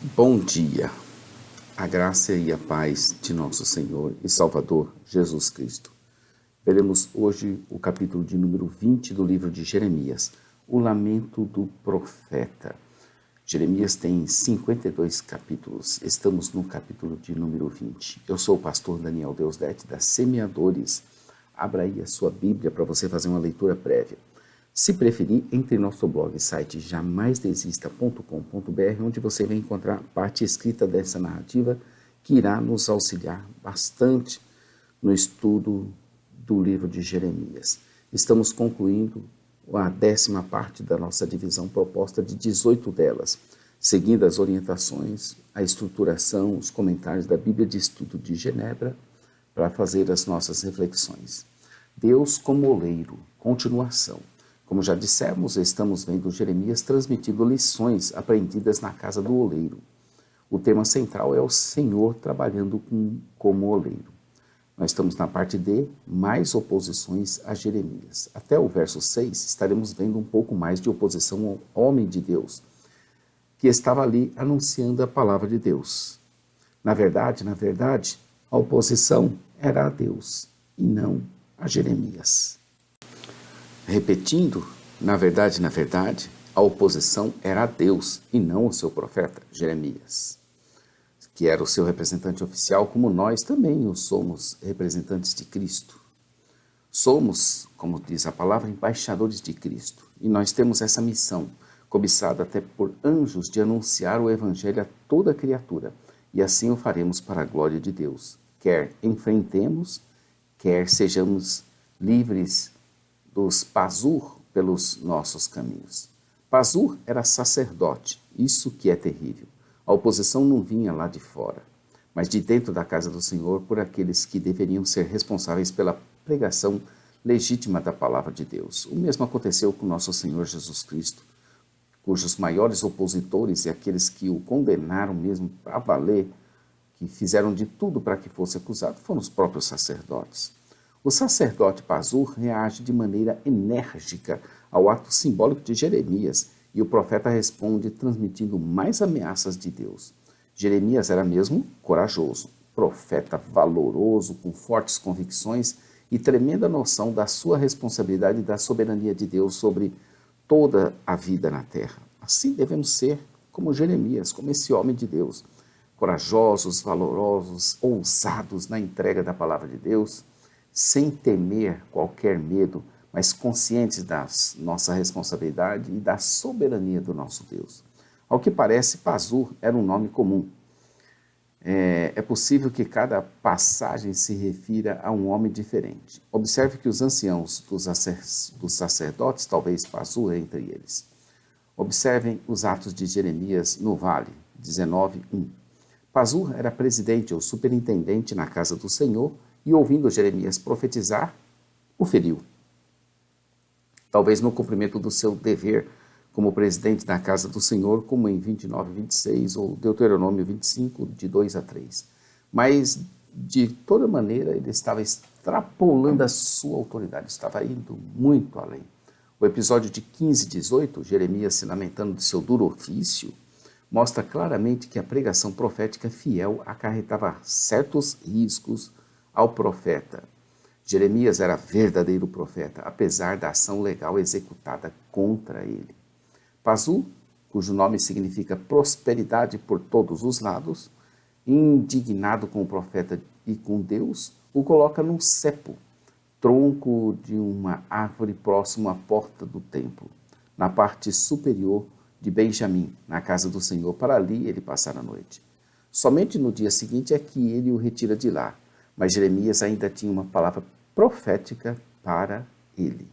Bom dia, a graça e a paz de nosso Senhor e Salvador Jesus Cristo. Veremos hoje o capítulo de número 20 do livro de Jeremias, o lamento do profeta. Jeremias tem 52 capítulos, estamos no capítulo de número 20. Eu sou o pastor Daniel Deusdete, da Semeadores. Abra aí a sua Bíblia para você fazer uma leitura prévia. Se preferir, entre em nosso blog e site jamaisdesista.com.br, onde você vai encontrar a parte escrita dessa narrativa que irá nos auxiliar bastante no estudo do livro de Jeremias. Estamos concluindo a 10ª parte da nossa divisão proposta de 18 delas, seguindo as orientações, a estruturação, os comentários da Bíblia de Estudo de Genebra para fazer as nossas reflexões. Deus como oleiro, continuação. Como já dissemos, estamos vendo Jeremias transmitindo lições aprendidas na casa do oleiro. O tema central é o Senhor trabalhando como oleiro. Nós estamos na parte D, mais oposições a Jeremias. Até o verso 6, estaremos vendo um pouco mais de oposição ao homem de Deus, que estava ali anunciando a palavra de Deus. Na verdade, a oposição era a Deus e não a Jeremias. Repetindo, na verdade, a oposição era a Deus e não o seu profeta, Jeremias, que era o seu representante oficial, como nós também o somos representantes de Cristo. Somos, como diz a palavra, embaixadores de Cristo, e nós temos essa missão, cobiçada até por anjos, de anunciar o Evangelho a toda criatura, e assim o faremos para a glória de Deus, quer enfrentemos, quer sejamos livres dos Pazur pelos nossos caminhos. Pazur era sacerdote, isso que é terrível. A oposição não vinha lá de fora, mas de dentro da casa do Senhor por aqueles que deveriam ser responsáveis pela pregação legítima da palavra de Deus. O mesmo aconteceu com nosso Senhor Jesus Cristo, cujos maiores opositores e aqueles que o condenaram mesmo para valer, que fizeram de tudo para que fosse acusado, foram os próprios sacerdotes. O sacerdote Pazur reage de maneira enérgica ao ato simbólico de Jeremias e o profeta responde transmitindo mais ameaças de Deus. Jeremias era mesmo corajoso, profeta valoroso, com fortes convicções e tremenda noção da sua responsabilidade e da soberania de Deus sobre toda a vida na terra. Assim devemos ser como Jeremias, como esse homem de Deus, corajosos, valorosos, ousados na entrega da palavra de Deus, sem temer qualquer medo, mas conscientes da nossa responsabilidade e da soberania do nosso Deus. Ao que parece, Pazur era um nome comum. É possível que cada passagem se refira a um homem diferente. Observe que os anciãos dos sacerdotes, talvez Pazur entre eles. Observem os atos de Jeremias no vale, 19:1. Pazur era presidente ou superintendente na casa do Senhor, e ouvindo Jeremias profetizar, o feriu. Talvez no cumprimento do seu dever como presidente da casa do Senhor, como em 29:26 ou Deuteronômio 25, de 2 a 3. Mas, de toda maneira, ele estava extrapolando a sua autoridade, estava indo muito além. O episódio de 15:18, Jeremias se lamentando de seu duro ofício, mostra claramente que a pregação profética fiel acarretava certos riscos ao profeta. Jeremias era verdadeiro profeta, apesar da ação legal executada contra ele. Pazur, cujo nome significa prosperidade por todos os lados, indignado com o profeta e com Deus, o coloca num cepo, tronco de uma árvore próximo à porta do templo, na parte superior de Benjamim, na casa do Senhor, para ali ele passar a noite. Somente no dia seguinte é que ele o retira de lá, mas Jeremias ainda tinha uma palavra profética para ele.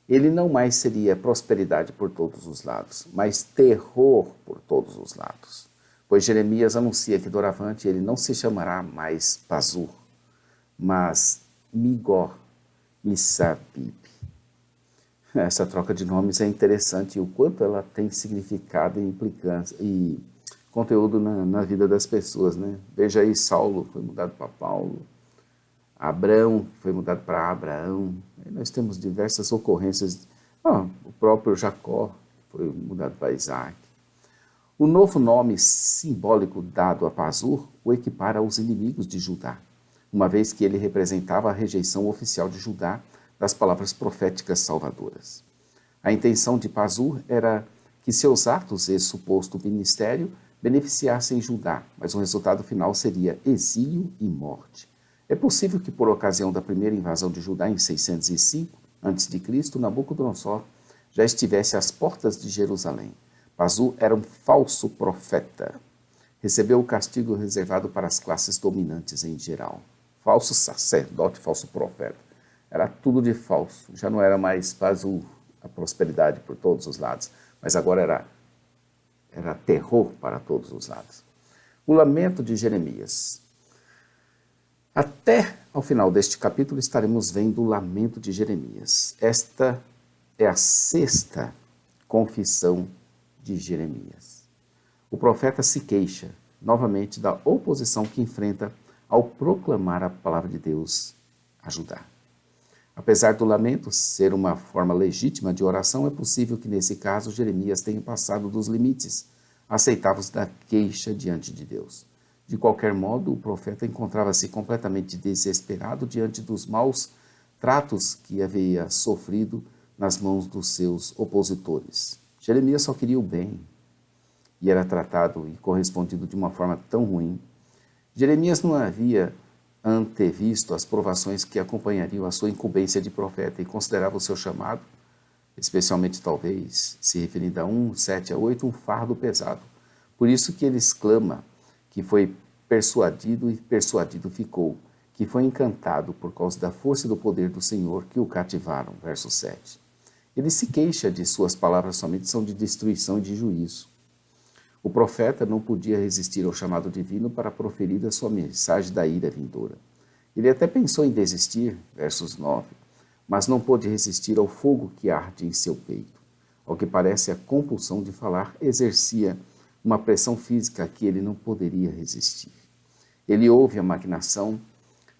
Ele não mais seria prosperidade por todos os lados, mas terror por todos os lados. Pois Jeremias anuncia que doravante ele não se chamará mais Pazur, mas Migor Missabib. Essa troca de nomes é interessante e o quanto ela tem significado e implicância e conteúdo na vida das pessoas, né? Veja aí, Saulo foi mudado para Paulo, Abrão foi mudado para Abraão. Aí nós temos diversas ocorrências. O próprio Jacó foi mudado para Isaac. O novo nome simbólico dado a Pazur o equipara aos inimigos de Judá, uma vez que ele representava a rejeição oficial de Judá das palavras proféticas salvadoras. A intenção de Pazur era que seus atos e suposto ministério beneficiassem Judá, mas o resultado final seria exílio e morte. É possível que, por ocasião da primeira invasão de Judá em 605 a.C., Nabucodonosor já estivesse às portas de Jerusalém. Pazur era um falso profeta. Recebeu o castigo reservado para as classes dominantes em geral. Falso sacerdote, falso profeta. Era tudo de falso. Já não era mais Pazur, a prosperidade por todos os lados, mas agora era terror para todos os lados. O lamento de Jeremias. Até ao final deste capítulo estaremos vendo o lamento de Jeremias. Esta é a sexta confissão de Jeremias. O profeta se queixa novamente da oposição que enfrenta ao proclamar a palavra de Deus a Judá. Apesar do lamento ser uma forma legítima de oração, é possível que nesse caso Jeremias tenha passado dos limites aceitáveis da queixa diante de Deus. De qualquer modo, o profeta encontrava-se completamente desesperado diante dos maus tratos que havia sofrido nas mãos dos seus opositores. Jeremias só queria o bem e era tratado e correspondido de uma forma tão ruim. Jeremias não havia antevisto as provações que acompanhariam a sua incumbência de profeta e considerava o seu chamado, especialmente talvez, se referindo a 1:7-8, um fardo pesado. Por isso que ele exclama que foi persuadido e persuadido ficou, que foi encantado por causa da força e do poder do Senhor que o cativaram. Verso 7. Ele se queixa de suas palavras somente são de destruição e de juízo. O profeta não podia resistir ao chamado divino para proferir a sua mensagem da ira vindoura. Ele até pensou em desistir, versos 9, mas não pôde resistir ao fogo que arde em seu peito. Ao que parece, a compulsão de falar exercia uma pressão física a que ele não poderia resistir. Ele ouve a maquinação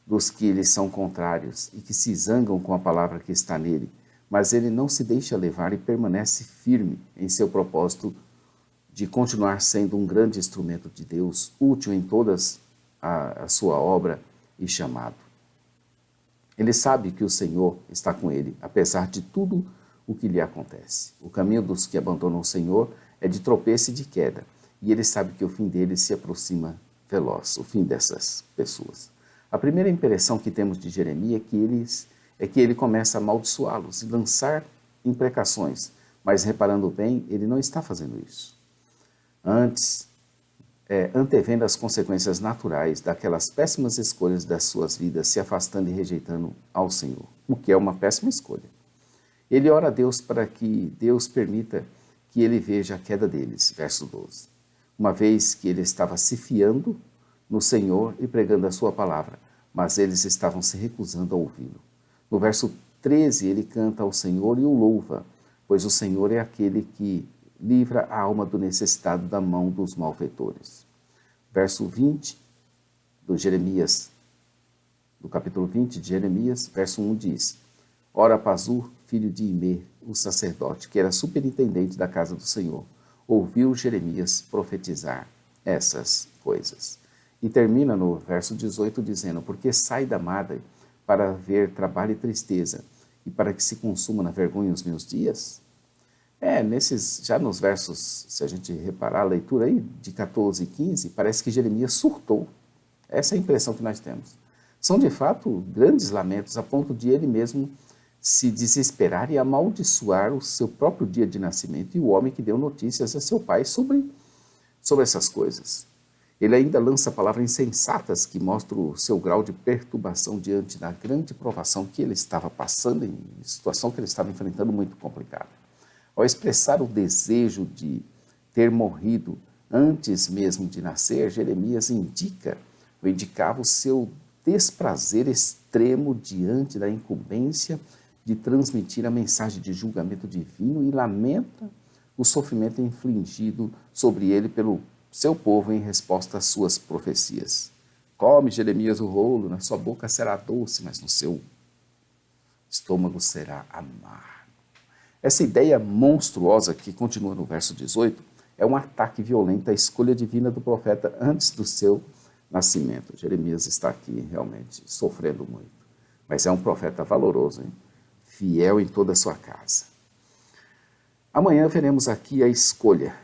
dos que lhe são contrários e que se zangam com a palavra que está nele, mas ele não se deixa levar e permanece firme em seu propósito de continuar sendo um grande instrumento de Deus, útil em todas a sua obra e chamado. Ele sabe que o Senhor está com ele, apesar de tudo o que lhe acontece. O caminho dos que abandonam o Senhor é de tropeço e de queda, e ele sabe que o fim deles se aproxima veloz, o fim dessas pessoas. A primeira impressão que temos de Jeremias é que ele começa a amaldiçoá-los e lançar imprecações, mas reparando bem, ele não está fazendo isso. Antes, antevendo as consequências naturais daquelas péssimas escolhas das suas vidas, se afastando e rejeitando ao Senhor, o que é uma péssima escolha. Ele ora a Deus para que Deus permita que ele veja a queda deles, verso 12. Uma vez que ele estava se fiando no Senhor e pregando a sua palavra, mas eles estavam se recusando a ouvi-lo. No verso 13, ele canta ao Senhor e o louva, pois o Senhor é aquele que livra a alma do necessitado da mão dos malfeitores. Verso 20 do capítulo 20 de Jeremias, verso 1 diz: Ora Pazur, filho de Imer, o sacerdote, que era superintendente da casa do Senhor, ouviu Jeremias profetizar essas coisas. E termina no verso 18 dizendo: Porque sai da madre para ver trabalho e tristeza, e para que se consuma na vergonha os meus dias? Já nos versos, se a gente reparar a leitura aí, de 14 e 15, parece que Jeremias surtou. Essa é a impressão que nós temos. São, de fato, grandes lamentos, a ponto de ele mesmo se desesperar e amaldiçoar o seu próprio dia de nascimento e o homem que deu notícias a seu pai sobre essas coisas. Ele ainda lança palavras insensatas que mostram o seu grau de perturbação diante da grande provação que ele estava passando, em situação que ele estava enfrentando muito complicada. Ao expressar o desejo de ter morrido antes mesmo de nascer, Jeremias indicava o seu desprazer extremo diante da incumbência de transmitir a mensagem de julgamento divino e lamenta o sofrimento infligido sobre ele pelo seu povo em resposta às suas profecias. Come, Jeremias, o rolo, na sua boca será doce, mas no seu estômago será amargo. Essa ideia monstruosa que continua no verso 18 É um ataque violento à escolha divina do profeta antes do seu nascimento. Jeremias está aqui realmente sofrendo muito. Mas é um profeta valoroso, hein? Fiel em toda a sua casa. Amanhã veremos aqui a escolha.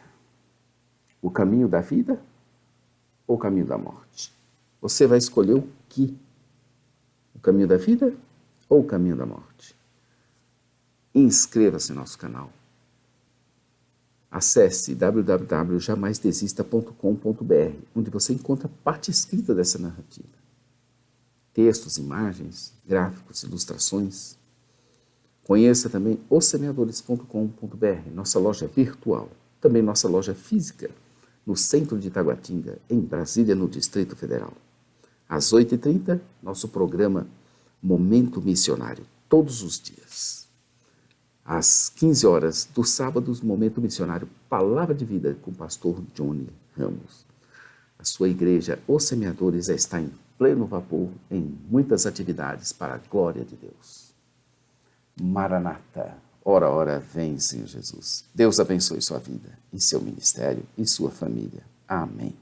O caminho da vida ou o caminho da morte? Você vai escolher o que? O caminho da vida ou o caminho da morte? Inscreva-se no nosso canal. Acesse www.jamaisdesista.com.br, onde você encontra parte escrita dessa narrativa. Textos, imagens, gráficos, ilustrações. Conheça também ossemeadores.com.br, nossa loja virtual. Também nossa loja física, no centro de Itaguatinga, em Brasília, no Distrito Federal. Às 8h30, nosso programa Momento Missionário, todos os dias. Às 15 horas do sábado, Momento Missionário Palavra de Vida com o pastor Johnny Ramos. A sua igreja, Os Semeadores, já está em pleno vapor em muitas atividades para a glória de Deus. Maranata, ora, ora, vem, Senhor Jesus. Deus abençoe sua vida, e seu ministério e sua família. Amém.